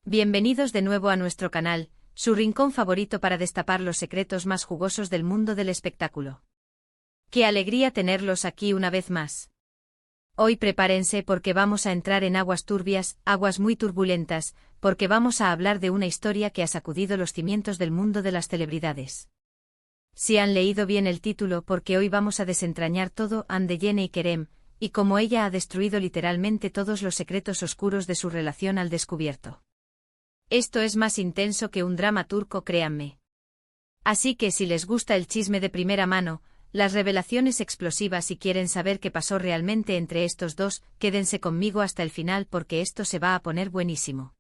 Bienvenidos de nuevo a nuestro canal, su rincón favorito para destapar los secretos más jugosos del mundo del espectáculo. ¡Qué alegría tenerlos aquí una vez más! Hoy prepárense porque vamos a entrar en aguas turbias, aguas muy turbulentas, porque vamos a hablar de una historia que ha sacudido los cimientos del mundo de las celebridades. Si han leído bien el título, porque hoy vamos a desentrañar todo de Jenny y Kerem, y cómo ella ha destruido literalmente todos los secretos oscuros de su relación al descubierto. Esto es más intenso que un drama turco, créanme. Así que si les gusta el chisme de primera mano, las revelaciones explosivas y quieren saber qué pasó realmente entre estos dos, quédense conmigo hasta el final porque esto se va a poner buenísimo.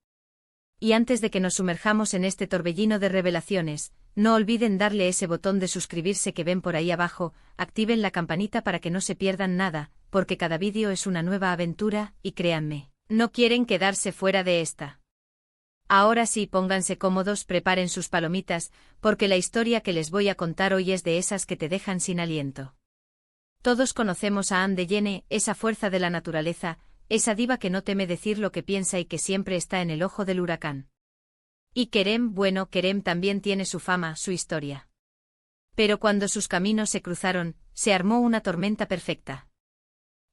Y antes de que nos sumerjamos en este torbellino de revelaciones, no olviden darle ese botón de suscribirse que ven por ahí abajo, activen la campanita para que no se pierdan nada, porque cada vídeo es una nueva aventura, y créanme, no quieren quedarse fuera de esta. Ahora sí, pónganse cómodos, preparen sus palomitas, porque la historia que les voy a contar hoy es de esas que te dejan sin aliento. Todos conocemos a Anne de Jenny, esa fuerza de la naturaleza, esa diva que no teme decir lo que piensa y que siempre está en el ojo del huracán. Y Kerem, bueno, Kerem también tiene su fama, su historia. Pero cuando sus caminos se cruzaron, se armó una tormenta perfecta.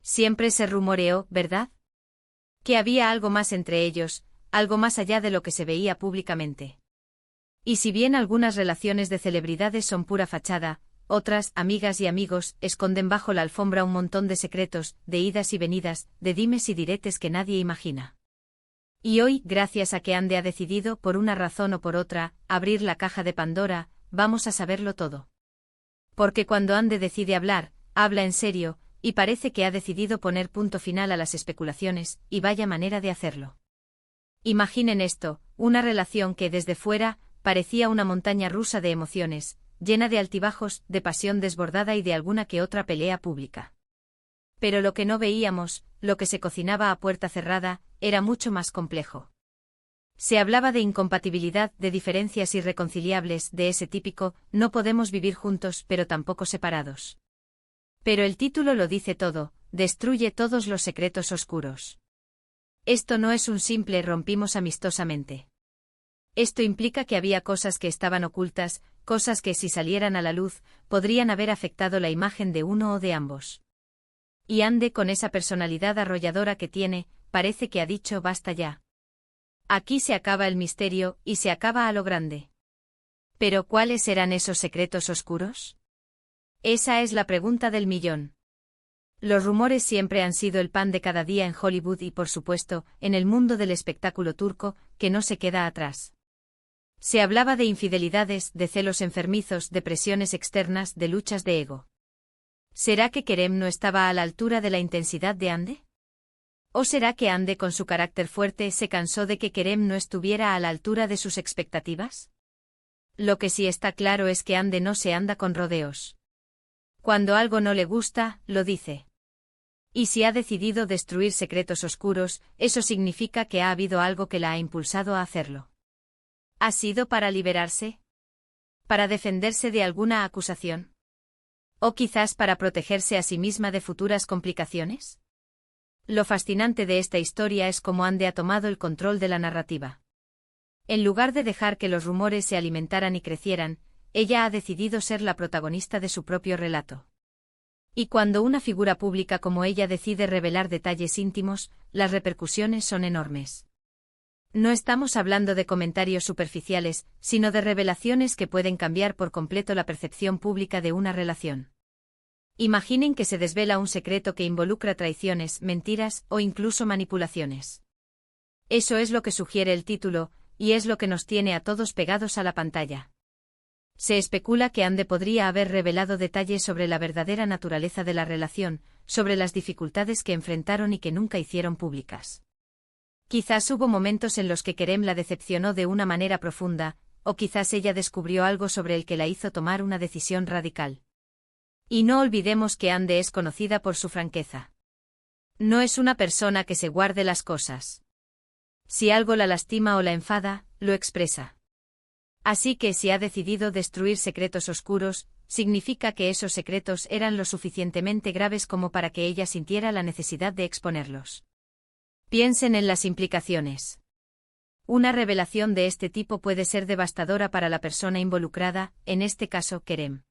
Siempre se rumoreó, ¿verdad?, que había algo más entre ellos, algo más allá de lo que se veía públicamente. Y si bien algunas relaciones de celebridades son pura fachada, otras, amigas y amigos, esconden bajo la alfombra un montón de secretos, de idas y venidas, de dimes y diretes que nadie imagina. Y hoy, gracias a que Anne ha decidido, por una razón o por otra, abrir la caja de Pandora, vamos a saberlo todo. Porque cuando Anne decide hablar, habla en serio, y parece que ha decidido poner punto final a las especulaciones, y vaya manera de hacerlo. Imaginen esto, una relación que desde fuera parecía una montaña rusa de emociones, llena de altibajos, de pasión desbordada y de alguna que otra pelea pública. Pero lo que no veíamos, lo que se cocinaba a puerta cerrada, era mucho más complejo. Se hablaba de incompatibilidad, de diferencias irreconciliables, de ese típico, no podemos vivir juntos pero tampoco separados. Pero el título lo dice todo, destruye todos los secretos oscuros. Esto no es un simple rompimos amistosamente. Esto implica que había cosas que estaban ocultas, cosas que si salieran a la luz, podrían haber afectado la imagen de uno o de ambos. Y Anne, con esa personalidad arrolladora que tiene, parece que ha dicho basta ya. Aquí se acaba el misterio, y se acaba a lo grande. ¿Pero cuáles eran esos secretos oscuros? Esa es la pregunta del millón. Los rumores siempre han sido el pan de cada día en Hollywood y, por supuesto, en el mundo del espectáculo turco, que no se queda atrás. Se hablaba de infidelidades, de celos enfermizos, de presiones externas, de luchas de ego. ¿Será que Kerem no estaba a la altura de la intensidad de Anne? ¿O será que Anne, con su carácter fuerte, se cansó de que Kerem no estuviera a la altura de sus expectativas? Lo que sí está claro es que Anne no se anda con rodeos. Cuando algo no le gusta, lo dice. Y si ha decidido destruir secretos oscuros, eso significa que ha habido algo que la ha impulsado a hacerlo. ¿Ha sido para liberarse? ¿Para defenderse de alguna acusación? ¿O quizás para protegerse a sí misma de futuras complicaciones? Lo fascinante de esta historia es cómo Anne ha tomado el control de la narrativa. En lugar de dejar que los rumores se alimentaran y crecieran, ella ha decidido ser la protagonista de su propio relato. Y cuando una figura pública como ella decide revelar detalles íntimos, las repercusiones son enormes. No estamos hablando de comentarios superficiales, sino de revelaciones que pueden cambiar por completo la percepción pública de una relación. Imaginen que se desvela un secreto que involucra traiciones, mentiras o incluso manipulaciones. Eso es lo que sugiere el título, y es lo que nos tiene a todos pegados a la pantalla. Se especula que Anne podría haber revelado detalles sobre la verdadera naturaleza de la relación, sobre las dificultades que enfrentaron y que nunca hicieron públicas. Quizás hubo momentos en los que Kerem la decepcionó de una manera profunda, o quizás ella descubrió algo sobre el que la hizo tomar una decisión radical. Y no olvidemos que Anne es conocida por su franqueza. No es una persona que se guarde las cosas. Si algo la lastima o la enfada, lo expresa. Así que si ha decidido destruir secretos oscuros, significa que esos secretos eran lo suficientemente graves como para que ella sintiera la necesidad de exponerlos. Piensen en las implicaciones. Una revelación de este tipo puede ser devastadora para la persona involucrada, en este caso Kerem.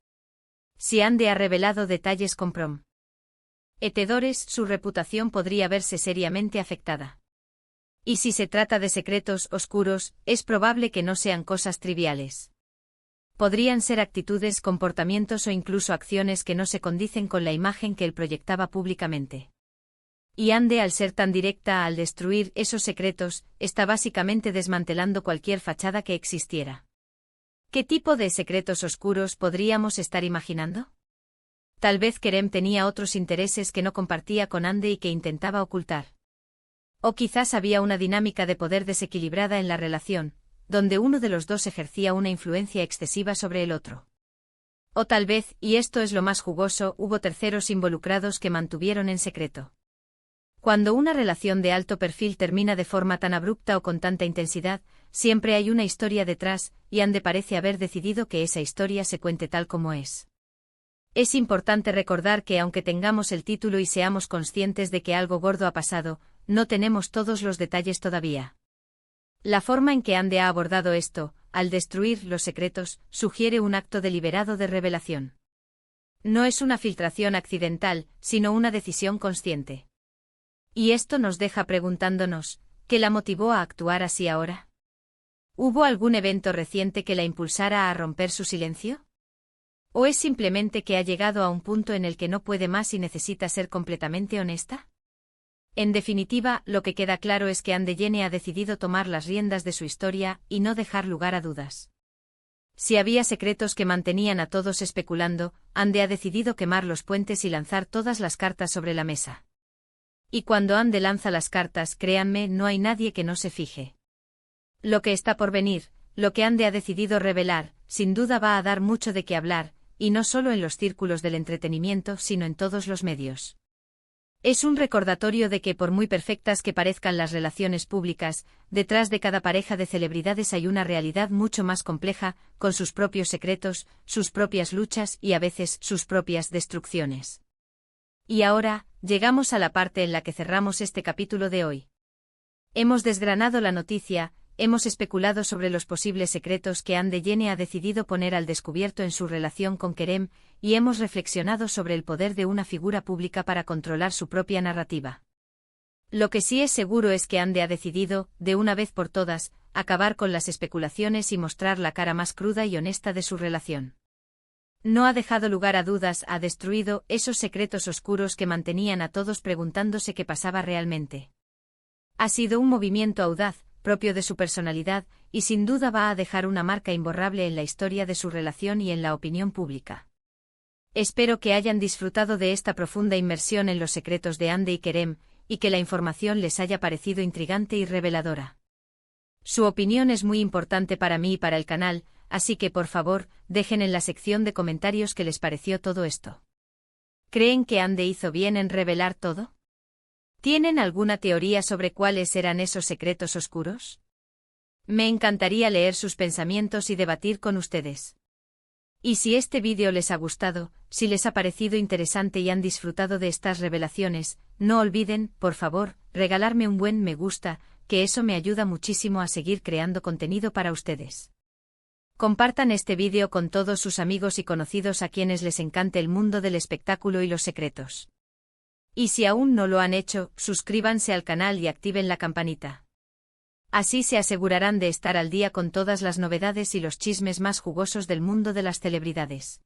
Si Ande ha revelado detalles comprometedores, su reputación podría verse seriamente afectada. Y si se trata de secretos oscuros, es probable que no sean cosas triviales. Podrían ser actitudes, comportamientos o incluso acciones que no se condicen con la imagen que él proyectaba públicamente. Y Ande, al ser tan directa al destruir esos secretos, está básicamente desmantelando cualquier fachada que existiera. ¿Qué tipo de secretos oscuros podríamos estar imaginando? Tal vez Kerem tenía otros intereses que no compartía con Ande y que intentaba ocultar. O quizás había una dinámica de poder desequilibrada en la relación, donde uno de los dos ejercía una influencia excesiva sobre el otro. O tal vez, y esto es lo más jugoso, hubo terceros involucrados que mantuvieron en secreto. Cuando una relación de alto perfil termina de forma tan abrupta o con tanta intensidad, siempre hay una historia detrás, y Ande parece haber decidido que esa historia se cuente tal como es. Es importante recordar que aunque tengamos el título y seamos conscientes de que algo gordo ha pasado, no tenemos todos los detalles todavía. La forma en que Ande ha abordado esto, al destruir los secretos, sugiere un acto deliberado de revelación. No es una filtración accidental, sino una decisión consciente. Y esto nos deja preguntándonos, ¿qué la motivó a actuar así ahora? ¿Hubo algún evento reciente que la impulsara a romper su silencio? ¿O es simplemente que ha llegado a un punto en el que no puede más y necesita ser completamente honesta? En definitiva, lo que queda claro es que Ande Yene ha decidido tomar las riendas de su historia y no dejar lugar a dudas. Si había secretos que mantenían a todos especulando, Ande ha decidido quemar los puentes y lanzar todas las cartas sobre la mesa. Y cuando Ande lanza las cartas, créanme, no hay nadie que no se fije. Lo que está por venir, lo que Ande ha decidido revelar, sin duda va a dar mucho de qué hablar, y no solo en los círculos del entretenimiento, sino en todos los medios. Es un recordatorio de que por muy perfectas que parezcan las relaciones públicas, detrás de cada pareja de celebridades hay una realidad mucho más compleja, con sus propios secretos, sus propias luchas y a veces sus propias destrucciones. Y ahora, llegamos a la parte en la que cerramos este capítulo de hoy. Hemos desgranado la noticia, hemos especulado sobre los posibles secretos que Ande Yene ha decidido poner al descubierto en su relación con Kerem, y hemos reflexionado sobre el poder de una figura pública para controlar su propia narrativa. Lo que sí es seguro es que Ande ha decidido, de una vez por todas, acabar con las especulaciones y mostrar la cara más cruda y honesta de su relación. No ha dejado lugar a dudas, ha destruido esos secretos oscuros que mantenían a todos preguntándose qué pasaba realmente. Ha sido un movimiento audaz, propio de su personalidad, y sin duda va a dejar una marca imborrable en la historia de su relación y en la opinión pública. Espero que hayan disfrutado de esta profunda inmersión en los secretos de Ande y Kerem, y que la información les haya parecido intrigante y reveladora. Su opinión es muy importante para mí y para el canal, así que por favor, dejen en la sección de comentarios qué les pareció todo esto. ¿Creen que Ande hizo bien en revelar todo? ¿Tienen alguna teoría sobre cuáles eran esos secretos oscuros? Me encantaría leer sus pensamientos y debatir con ustedes. Y si este vídeo les ha gustado, si les ha parecido interesante y han disfrutado de estas revelaciones, no olviden, por favor, regalarme un buen me gusta, que eso me ayuda muchísimo a seguir creando contenido para ustedes. Compartan este vídeo con todos sus amigos y conocidos a quienes les encante el mundo del espectáculo y los secretos. Y si aún no lo han hecho, suscríbanse al canal y activen la campanita. Así se asegurarán de estar al día con todas las novedades y los chismes más jugosos del mundo de las celebridades.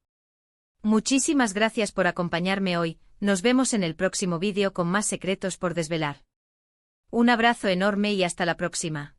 Muchísimas gracias por acompañarme hoy, nos vemos en el próximo vídeo con más secretos por desvelar. Un abrazo enorme y hasta la próxima.